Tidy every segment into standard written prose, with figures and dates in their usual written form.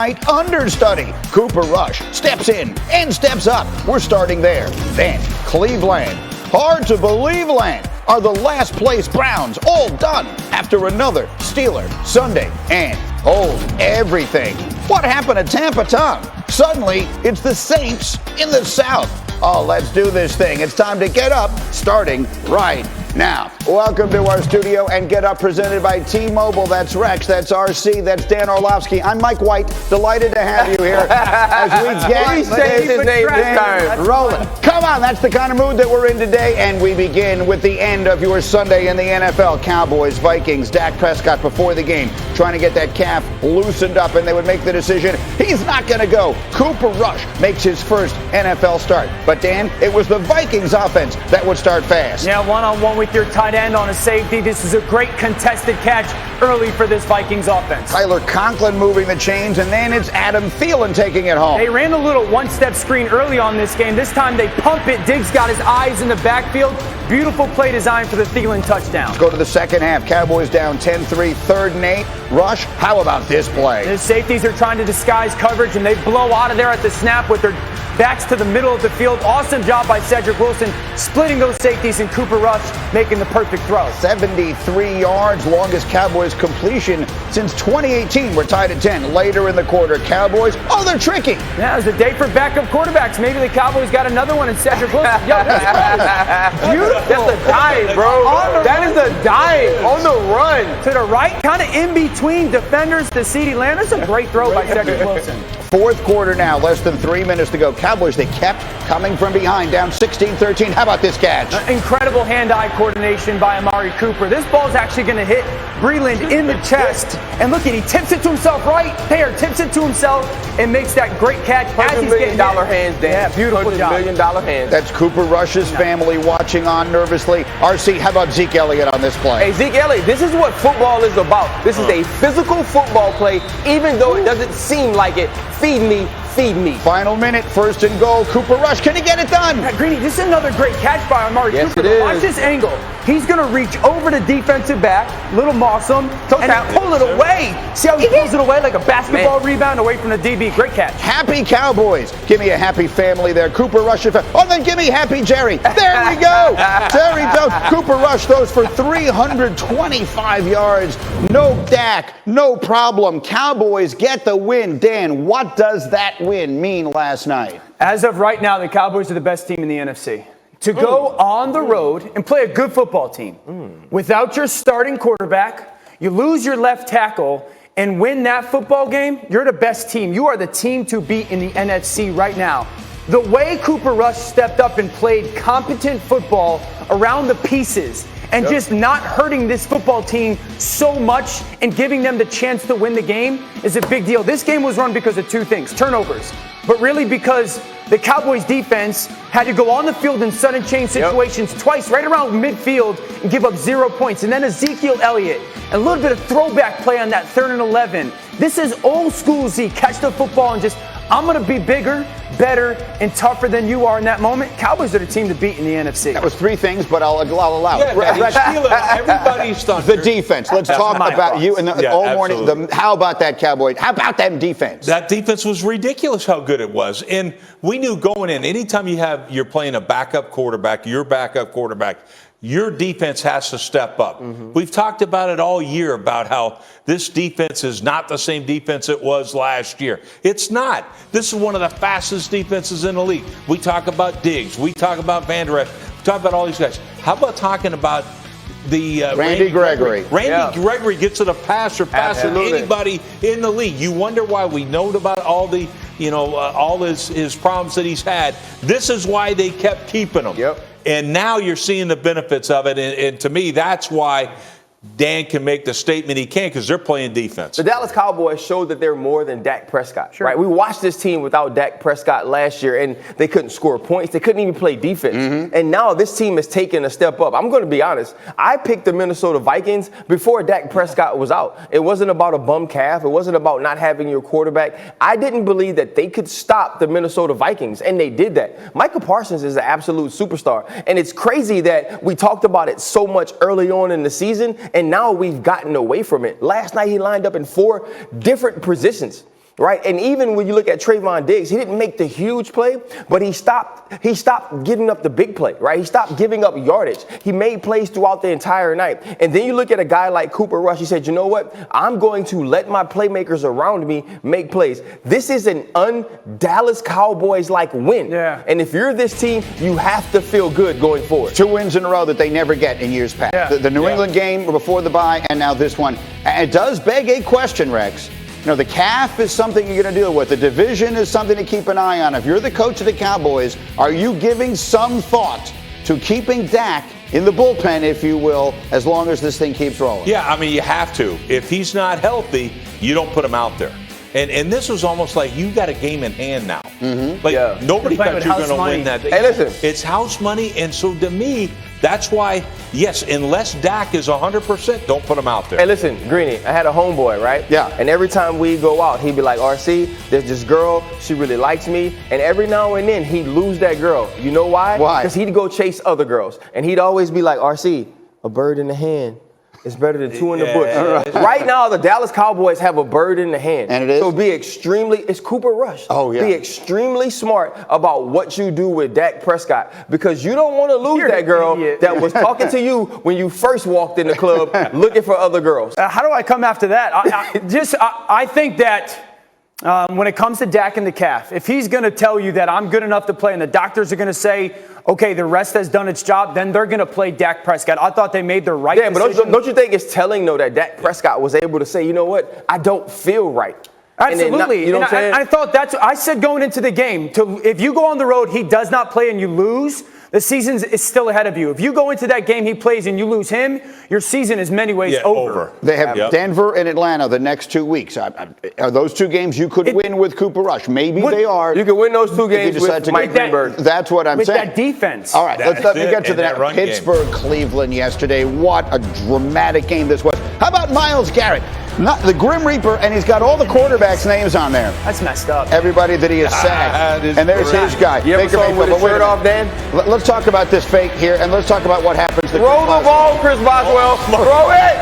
understudy. Cooper Rush steps in and steps up. We're starting there. Then Cleveland. Hard to believe land are the last place Browns all done after another Steeler Sunday and hold everything. What happened to Tampa Tom? Suddenly it's the Saints in the South. Oh, let's do this thing. It's time to get up, starting right now. Welcome to our studio and Get Up presented by T-Mobile. That's Rex, that's RC, that's Dan Orlovsky. I'm Mike White. Delighted to have you here as we get his name this time. Rolling. Come on, that's the kind of mood that we're in today, and we begin with the end of your Sunday in the NFL. Cowboys, Vikings, Dak Prescott before the game, trying to get that calf loosened up, and they would make the decision. He's not going to go. Cooper Rush makes his first NFL start. But Dan, it was the Vikings offense that would start fast. Yeah, one-on-one with your tight end on a safety. This is a great contested catch early for this Vikings offense. Tyler Conklin moving the chains, and then it's Adam Thielen taking it home. They ran a little one-step screen early on this game. This time they pump it. Diggs got his eyes in the backfield. Beautiful play design for the Thielen touchdown. Let's go to the second half. Cowboys down 10-3, 3rd and 8. Rush, how about this play? The safeties are trying to disguise coverage, and they blow out of there at the snap with their backs to the middle of the field. Awesome job by Cedric Wilson splitting those safeties, and Cooper Rush making the perfect throw. 73 yards, longest Cowboys completion since 2018. We're tied at 10. Later in the quarter, Cowboys, oh, they're tricky. Yeah, it was a day for backup quarterbacks. Maybe the Cowboys got another one in Cedric Wilson. Yo, that's beautiful. That's a dive, bro. That is a dive on the run. To the right, kind of in between defenders to CeeDee Lamb. That's a great throw by Cedric Wilson. Fourth quarter now, less than 3 minutes to go. Cowboys, they kept coming from behind, down 16-13. How about this catch? Incredible hand-eye coordination by Amari Cooper. This ball's actually going to hit Breland in the chest. And look at, he tips it to himself right there, tips it to himself, and makes that great catch. $100 million hands, Dan. Yeah, beautiful job. $100 million hands. That's Cooper Rush's family watching on nervously. RC, how about Zeke Elliott on this play? Hey, Zeke Elliott, this is what football is about. This is a physical football play, even though it doesn't seem like it. Feed me, feed me. Final minute, 1st and goal. Cooper Rush, can he get it done? Yeah, Greeny, this is another great catch by Amari Cooper. It is. Watch this angle. He's going to reach over the defensive back, little Mossum, and pull it away. See how he pulls it away like a basketball rebound away from the DB. Great catch. Happy Cowboys. Give me a happy family there. Cooper Rush. Oh, then give me happy Jerry. There we go. Terry does. Cooper Rush throws for 325 yards. No Dak. No problem. Cowboys get the win. Dan, what does that win mean last night? As of right now, the Cowboys are the best team in the NFC. To go on the road and play a good football team without your starting quarterback, you lose your left tackle, and win that football game, you're the best team. You are the team to beat in the NFC right now. The way Cooper Rush stepped up and played competent football around the pieces and just not hurting this football team so much and giving them the chance to win the game is a big deal. This game was run because of two things, turnovers, but really because the Cowboys defense had to go on the field in sudden change situations twice, right around midfield, and give up 0 points. And then Ezekiel Elliott, a little bit of throwback play on that 3rd and 11. This is old school Zeke. Catch the football and just, I'm going to be bigger, better, and tougher than you are in that moment. Cowboys are the team to beat in the NFC. That was 3 things, but I'll allow it. Everybody's thunder. The defense. Let's talk about you and all morning. How about that, Cowboys? How about them defense? That defense was ridiculous how good it was. And we knew going in, anytime you're playing a backup quarterback, your defense has to step up. We've talked about it all year about how this defense is not the same defense it was last year. It's not. This is one of the fastest defenses in the league. We talk about Diggs. We talk about Van Der Esch. We talk about all these guys. How about talking about the Randy Gregory? Gregory gets to the passer faster than anybody in the league. You wonder why we know about all the all his problems that he's had. This is why they kept keeping him. And now you're seeing the benefits of it. And to me, that's why Dan can make the statement he can, because they're playing defense. The Dallas Cowboys showed that they're more than Dak Prescott, right? We watched this team without Dak Prescott last year, and they couldn't score points. They couldn't even play defense. And now this team is taking a step up. I'm going to be honest. I picked the Minnesota Vikings before Dak Prescott was out. It wasn't about a bum calf. It wasn't about not having your quarterback. I didn't believe that they could stop the Minnesota Vikings, and they did that. Michael Parsons is an absolute superstar, and it's crazy that we talked about it so much early on in the season, and now we've gotten away from it. Last night he lined up in 4 different positions. right? And even when you look at Trayvon Diggs, he didn't make the huge play, but he stopped giving up the big play, right? He stopped giving up yardage. He made plays throughout the entire night. And then you look at a guy like Cooper Rush, he said, you know what? I'm going to let my playmakers around me make plays. This is an un-Dallas Cowboys-like win. Yeah. And if you're this team, you have to feel good going forward. 2 wins in a row that they never get in years past. Yeah. The New England game before the bye, and now this one. And it does beg a question, Rex. You know, the calf is something you're going to deal with. The division is something to keep an eye on. If you're the coach of the Cowboys, are you giving some thought to keeping Dak in the bullpen, if you will, as long as this thing keeps rolling? Yeah, I mean, you have to. If he's not healthy, you don't put him out there. And this was almost like you got a game in hand now. Mm-hmm. Like nobody thought you were going to win that. Hey, listen. It's house money. And so to me, that's why, yes, unless Dak is 100%, don't put him out there. Hey, listen, Greeny, I had a homeboy, right? Yeah. And every time we go out, he'd be like, RC, there's this girl, she really likes me. And every now and then, he'd lose that girl. You know why? Why? Because he'd go chase other girls. And he'd always be like, RC, a bird in the hand is better than two in the bush. Right now, the Dallas Cowboys have a bird in the hand. And it is? So it's Cooper Rush. Oh, yeah. Be extremely smart about what you do with Dak Prescott, because you don't want to lose that girl that was talking to you when you first walked in the club looking for other girls. How do I come after that? I think that when it comes to Dak and the calf, if he's going to tell you that I'm good enough to play and the doctors are going to say, okay, the rest has done its job, then they're going to play Dak Prescott. I thought they made the right decision. But don't you think it's telling, though, that Dak Prescott was able to say, you know what, I don't feel right. Absolutely. You know what I'm saying? I thought I said going into the game, if you go on the road, he does not play and you lose, the season is still ahead of you. If you go into that game, he plays and you lose him, your season is many ways over. They have Denver and Atlanta the next 2 weeks. Are those two games you could win with Cooper Rush? Maybe they are. You can win those two games with Mike Greenberg. That's what I'm with saying. That defense. All right, let me get to the run game. Pittsburgh-Cleveland yesterday. What a dramatic game this was. How about Myles Garrett? Not the Grim Reaper, and he's got all the quarterbacks' names on there. That's messed up. Everybody that he has sacked. And there's his guy. You ever saw him with his shirt off, Dan? Let's talk about this fake here, and let's talk about what happens. Throw the ball, Chris Boswell. Throw it.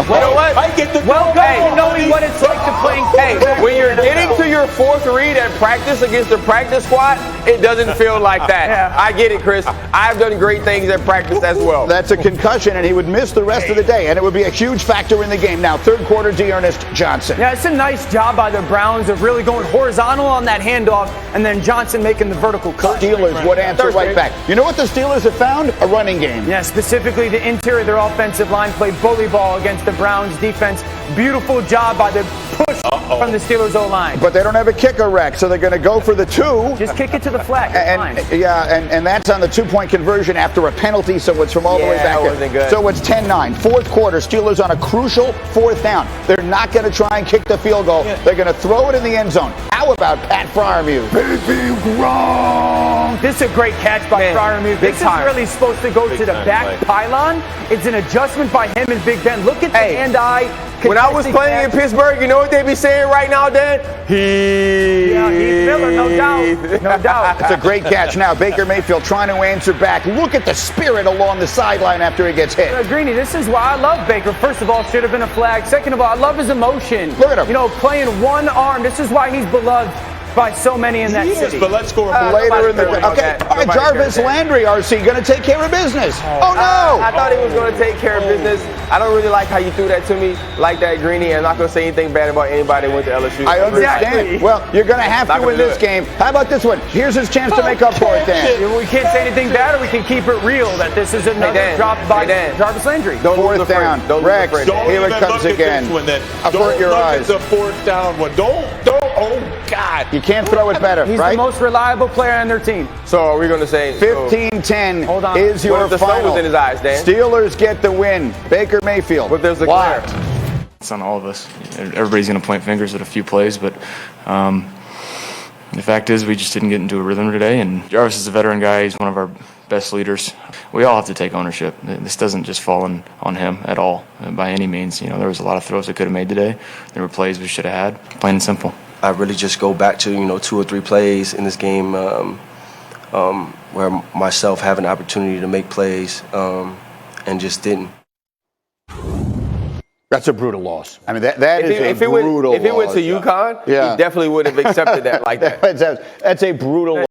You know what? I get the Welcome to knowing what it's like to playing. Hey, when you're getting to your fourth read at practice against the practice squad, it doesn't feel like that. Yeah. I get it, Chris. I've done great things at practice as well. That's a concussion, and he would miss the rest of the day, and it would be a huge factor in the game. Now, third quarter, D'Ernest Johnson. Yeah, it's a nice job by the Browns of really going horizontal on that handoff, and then Johnson making the vertical cut. Steelers would answer right back. You know what the Steelers have found? A running game. Yeah, specifically the interior of their offensive line played bully ball against the Browns defense. Beautiful job by the push from the Steelers O-line. But they don't have a kicker, Rex, so they're going to go for the two. Just kick it to the flag. And that's on the 2-point conversion after a penalty, so it's from all the way back that there. wasn't good. So it's 10-9. Fourth quarter, Steelers on a crucial fourth down. They're not going to try and kick the field goal. Yeah. They're going to throw it in the end zone. How about Pat Freiermuth? This is a great catch by Freiermuth. This is really supposed to go to the back pylon. It's an adjustment by him and Big Ben. Look at the hand-eye. When I was playing in Pittsburgh, you know what they be saying right now, Dan? Heath Miller, no doubt. No doubt. It's a great catch. Now, Baker Mayfield trying to answer back. Look at the spirit along the sideline after he gets hit. Greeny, this is why I love Baker. First of all, should have been a flag. Second of all, I love his emotion. Look at him. You know, playing one arm. This is why he's beloved by so many in that city. But let's go later in the okay. All right, Jarvis Landry, RC, going to take care of business. Oh no! I thought he was going to take care of business. I don't really like how you threw that to me like that, Greeny. I'm not going to say anything bad about anybody who went to LSU. I understand. Exactly. Well, you're going to have to win this game. How about this one? Here's his chance to make up for it, Dan. We can't say anything bad, or we can keep it real that this is another drop by Jarvis Landry. Fourth down. Rex, here it comes again. Avert your eyes. Look at the fourth down one. Don't. Oh, God. You can't throw it better, He's right? the most reliable player on their team. So are we going to say 15-10 is your the final. snow was in his eyes, Dan? Steelers get the win. Baker Mayfield. But there's a glare. It's on all of us. Everybody's going to point fingers at a few plays, but the fact is we just didn't get into a rhythm today. And Jarvis is a veteran guy. He's one of our best leaders. We all have to take ownership. This doesn't just fall on him at all by any means. You know, there was a lot of throws we could have made today. There were plays we should have had. Plain and simple. I really just go back to 2 or 3 plays in this game where myself have an opportunity to make plays and just didn't. That's a brutal loss. I mean, that is a brutal loss. If it went to UConn, he definitely would have accepted that like that. That's a brutal loss.